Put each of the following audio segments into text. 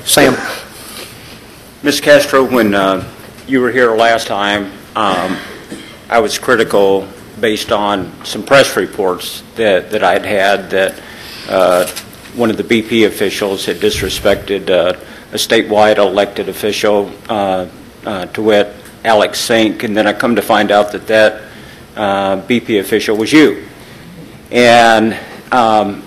Sam. Ms. Castro, when you were here last time, I was critical based on some press reports that I'd had that one of the BP officials had disrespected a statewide elected official, to wit, Alex Sink, and then I come to find out that BP official was you. And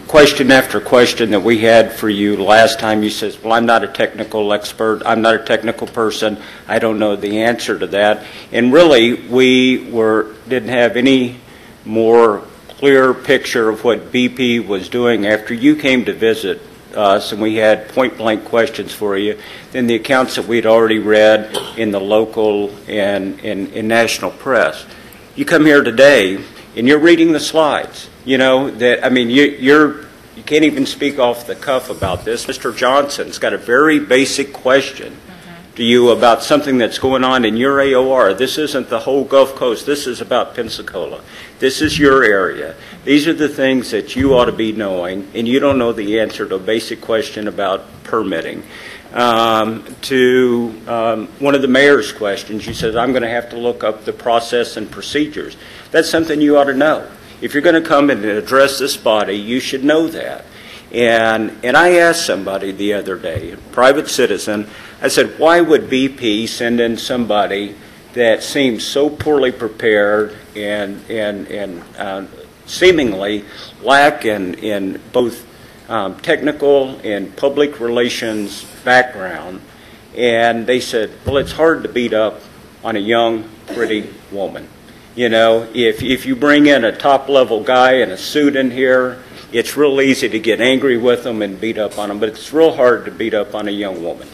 question after question that we had for you last time, you says, well, I'm not a technical expert, I'm not a technical person, I don't know the answer to that. And really, we didn't have any more clear picture of what BP was doing after you came to visit us, and we had point-blank questions for you than the accounts that we'd already read in the local and national press. You come here today, and you're reading the slides. You know, that, I mean, you can't even speak off the cuff about this. Mr. Johnson's got a very basic question to you about something that's going on in your AOR. This isn't the whole Gulf Coast. This is about Pensacola. This is your area. These are the things that you ought to be knowing, and you don't know the answer to a basic question about permitting. To one of the mayor's questions, she says, I'm going to have to look up the process and procedures. That's something you ought to know. If you're going to come and address this body, you should know that. And I asked somebody the other day, a private citizen, I said, why would BP send in somebody that seems so poorly prepared and seemingly lack in both technical and public relations background? And they said, well, it's hard to beat up on a young, pretty woman. You know, if you bring in a top-level guy in a suit in here, it's real easy to get angry with them and beat up on them, but it's real hard to beat up on a young woman.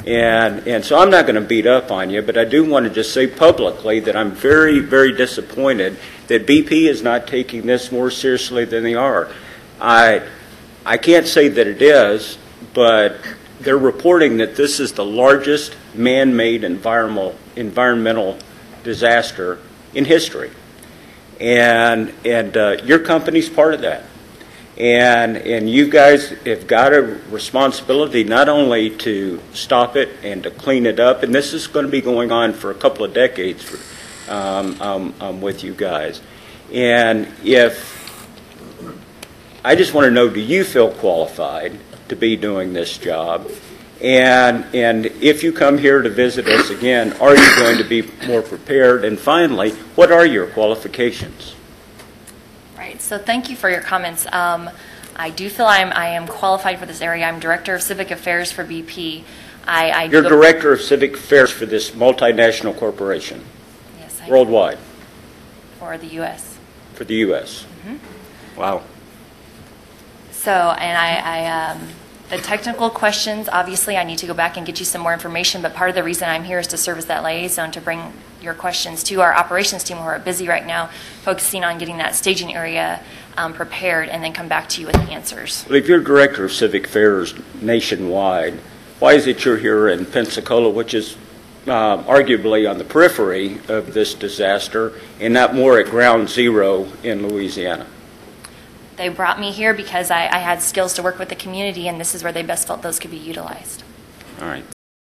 And so I'm not going to beat up on you, but I do want to just say publicly that I'm very, very disappointed that BP is not taking this more seriously than they are. I can't say that it is, but they're reporting that this is the largest man-made environmental disaster in history, and your company's part of that, and you guys have got a responsibility not only to stop it and to clean it up, and this is going to be going on for a couple of decades with you guys. And I just want to know, do you feel qualified to be doing this job? And if you come here to visit us again, are you going to be more prepared? And finally, what are your qualifications? Right. So thank you for your comments. I do feel I am qualified for this area. I'm Director of Civic Affairs for BP. You're Director of Civic Affairs for this multinational corporation? Yes, I worldwide? For the U.S. For the U.S.? Mm-hmm. Wow. So, and the technical questions, obviously, I need to go back and get you some more information, but part of the reason I'm here is to serve as that liaison to bring your questions to our operations team, who are busy right now focusing on getting that staging area prepared, and then come back to you with the answers. Well, if you're Director of Civic Affairs nationwide, why is it you're here in Pensacola, which is arguably on the periphery of this disaster, and not more at ground zero in Louisiana? They brought me here because I had skills to work with the community, and this is where they best felt those could be utilized. All right.